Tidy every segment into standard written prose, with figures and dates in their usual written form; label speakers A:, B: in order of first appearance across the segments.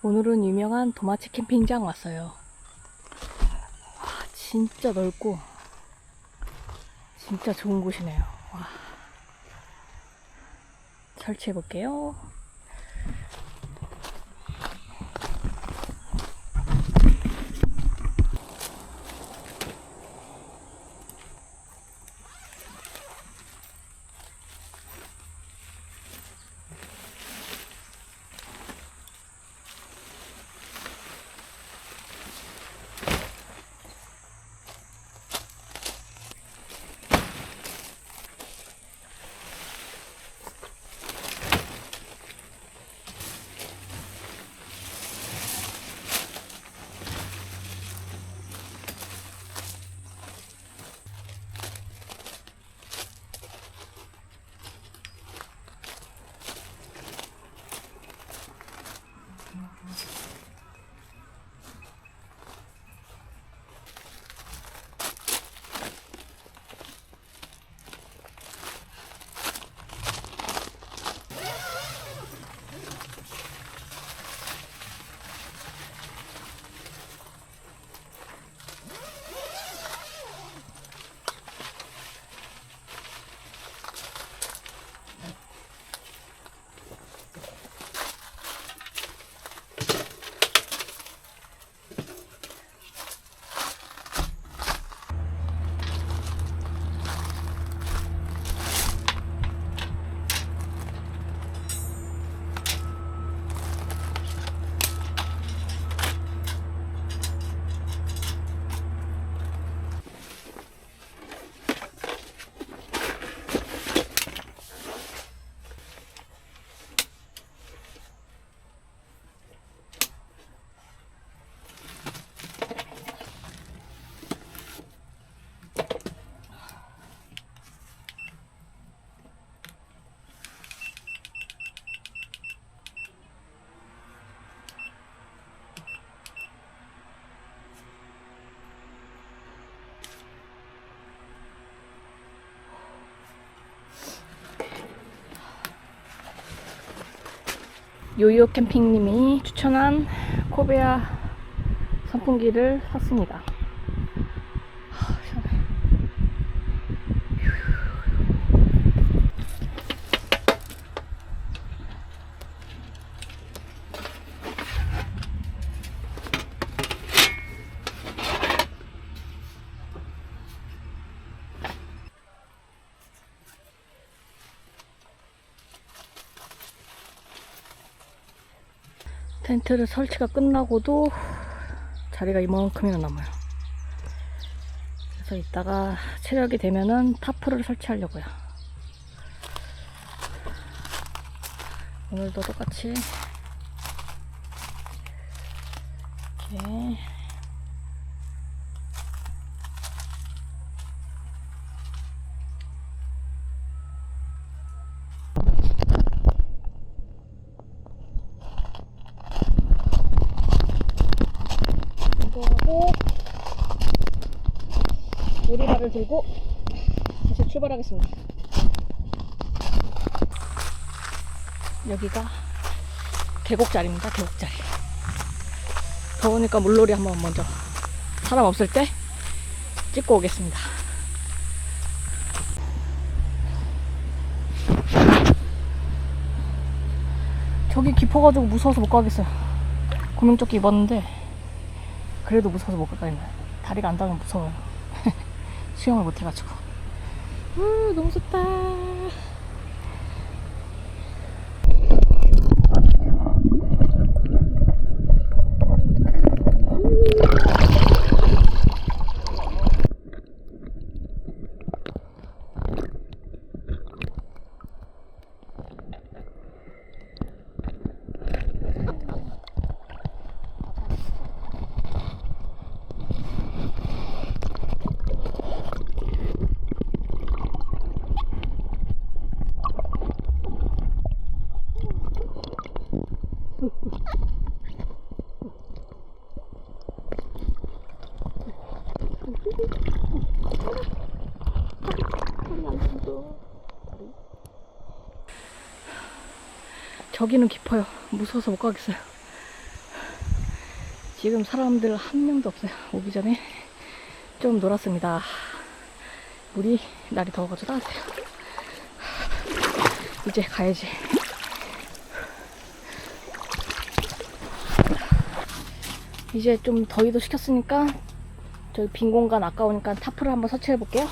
A: 오늘은 유명한 도마치 캠핑장 왔어요. 진짜 넓고 진짜 좋은 곳이네요. 와. 설치해 볼게요. 요요 캠핑님이 추천한 코베아 선풍기를 샀습니다. 시원해. 텐트를 설치가 끝나고도 자리가 이만큼이나 남아요. 그래서 이따가 체력이 되면은 타프를 설치하려고요. 오늘도 똑같이 이렇게 하고 오리발을 들고 다시 출발하겠습니다. 여기가 계곡자리입니다. 계곡자리. 더우니까 물놀이 한번 먼저 사람 없을 때 찍고 오겠습니다. 저기 깊어가지고 무서워서 못 가겠어요. 구명조끼 입었는데 그래도 무서워서 못 가겠네. 다리가 안 닿으면 무서워요. 수영을 못 해가지고. 너무 좋다. 저기는 깊어요. 무서워서 못 가겠어요. 지금 사람들 한 명도 없어요. 오기 전에 좀 놀았습니다. 물이 날이 더워가지고 따뜻해요. 이제 가야지. 이제 좀 더위도 식혔으니까 저기 빈 공간 아까우니까 타프를 한번 설치해 볼게요.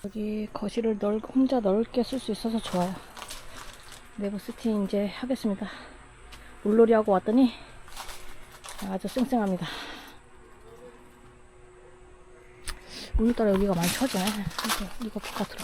A: 여기 거실을 혼자 넓게 쓸 수 있어서 좋아요. 내부 세팅 이제 하겠습니다. 물놀이 하고 왔더니 아주 쌩쌩합니다. 오늘따라 여기가 많이 추워지네. 이거 바깥으로.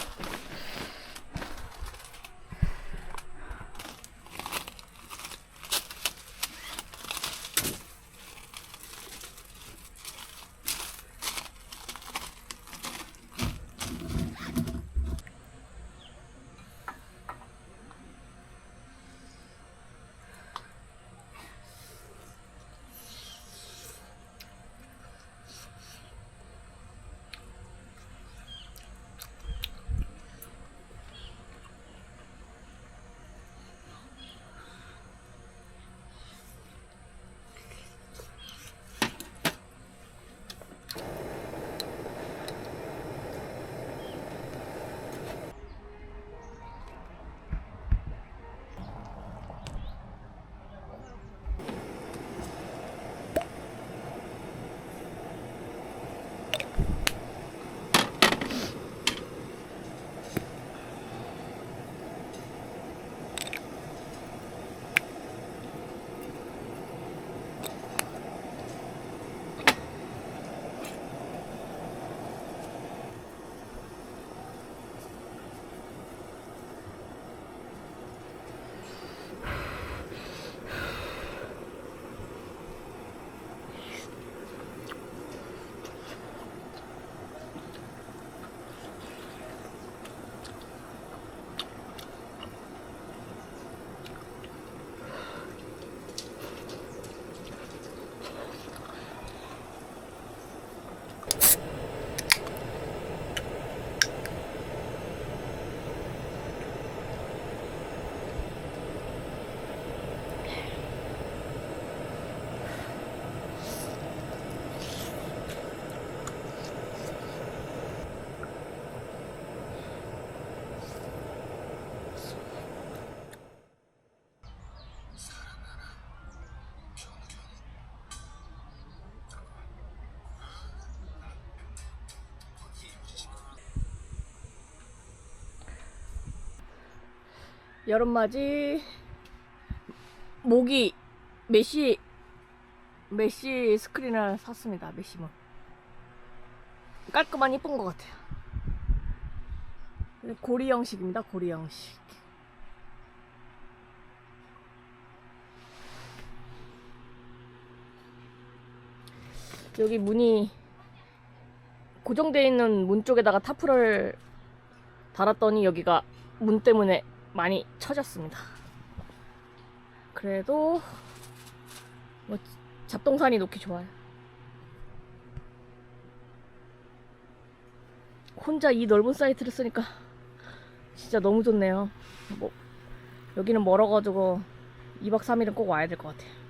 A: 여름맞이 모기 메쉬 스크린을 샀습니다. 메쉬문 깔끔한 이쁜 것 같아요. 고리 형식입니다. 고리 형식. 여기 문이 고정되어 있는 문 쪽에다가 타프를 달았더니 여기가 문 때문에 많이 처졌습니다. 그래도 뭐 잡동사니 놓기 좋아요. 혼자 이 넓은 사이트를 쓰니까 진짜 너무 좋네요. 뭐 여기는 멀어가지고 2박 3일은 꼭 와야 될 것 같아요.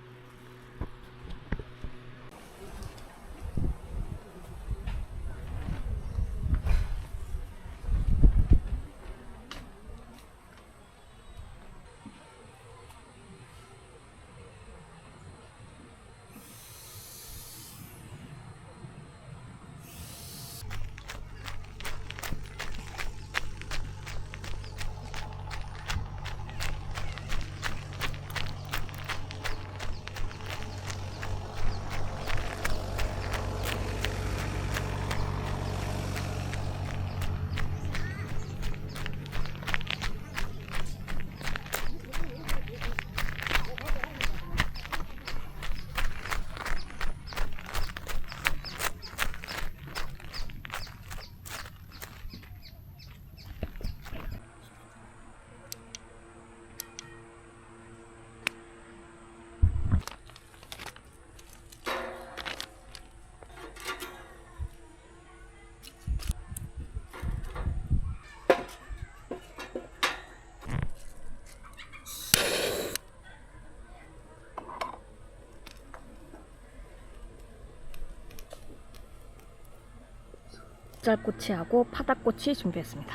A: 쌀꼬치하고 파닭꼬치 준비했습니다.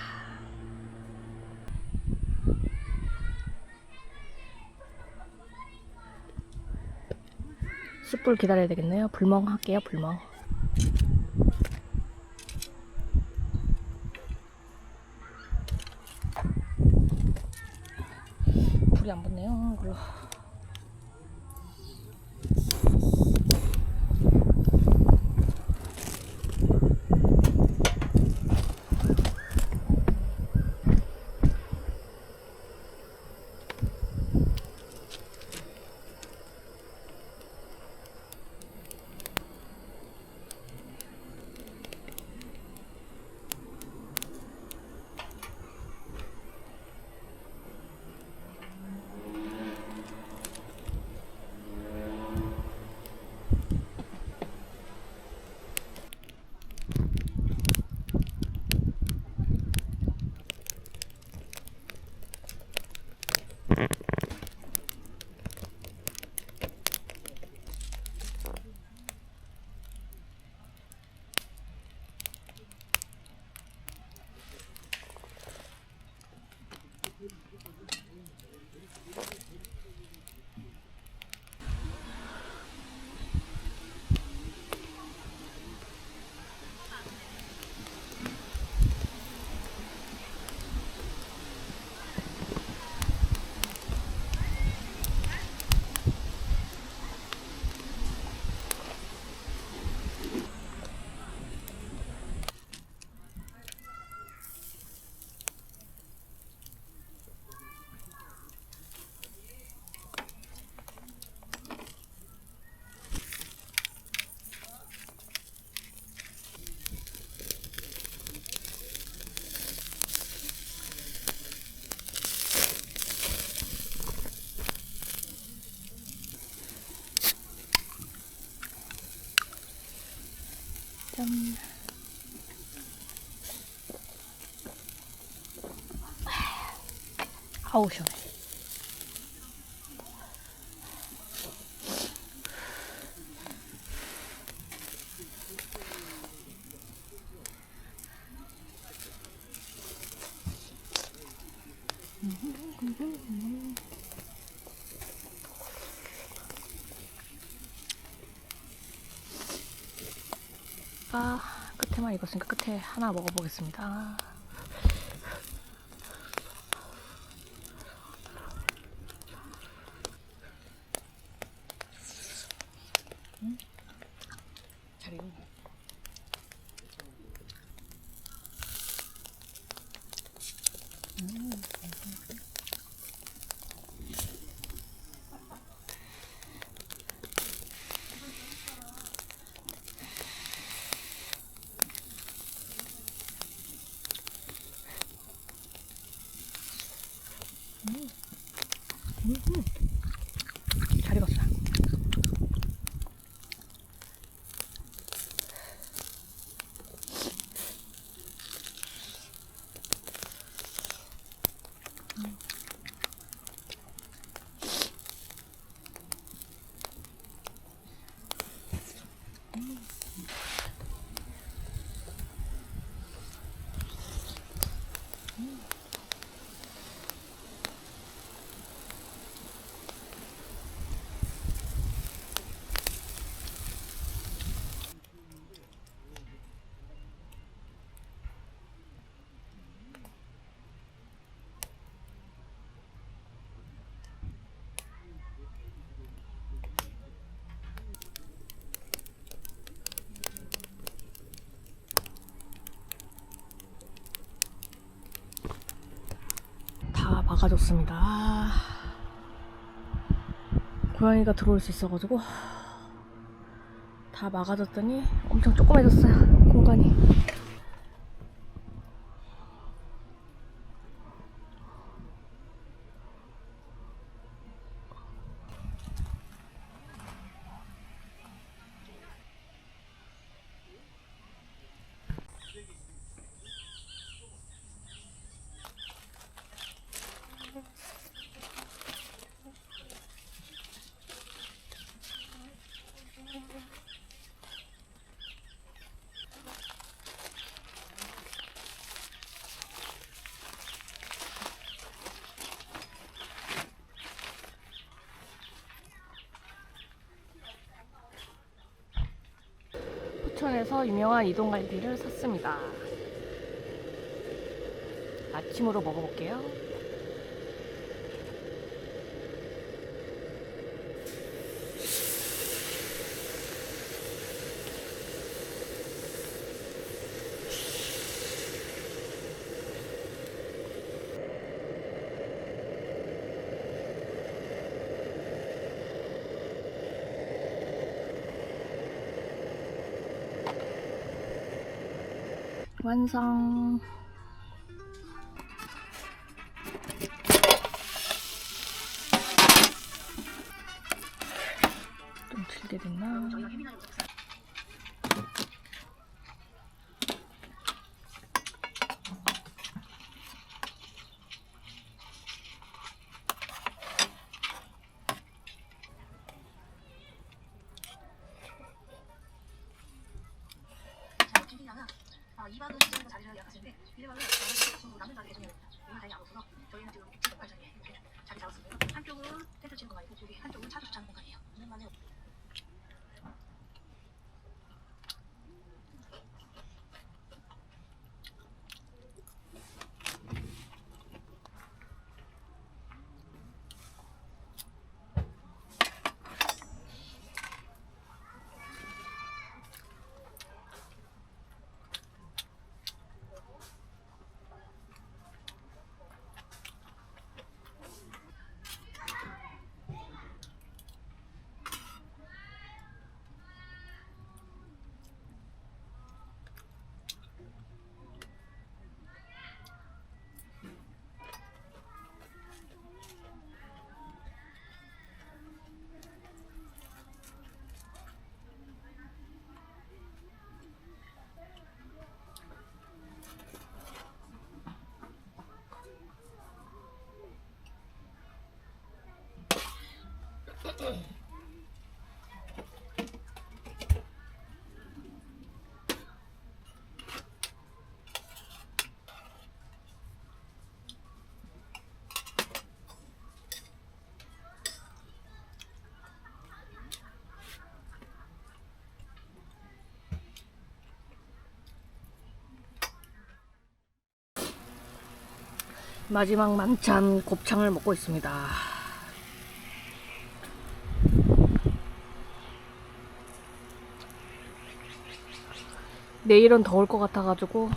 A: 숯불 기다려야 되겠네요. 불멍 할게요. 불멍. 불이 안 붙네요. 이걸로. 짠. 아우 시원해. 아, 끝에만 익었으니까 끝에 하나 먹어보겠습니다. 잘 익었네. 막아줬습니다. 고양이가 들어올 수 있어가지고 다 막아줬더니 엄청 조그매졌어요, 공간이. 포천에서 유명한 이동갈비를 샀습니다. 아침으로 먹어볼게요. 완성. 좀 질게 됐나?
B: 이박은 지금 자리를 약하시는데 1박은 남는 자리 계정이었습니다. 오늘 자리 안 없어서 저희는 지금 68자리에 이렇게 자리 잡았습니다. 한쪽은 텐트 치는 공간이고 여기 한쪽은 차 주차하는 공간이에요. 오랜만에
A: 마지막 만찬 곱창을 먹고 있습니다. 내일은 더울 것 같아가지고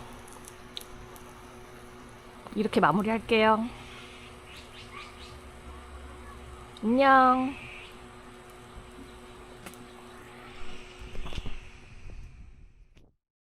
A: 이렇게 마무리할게요. 안녕.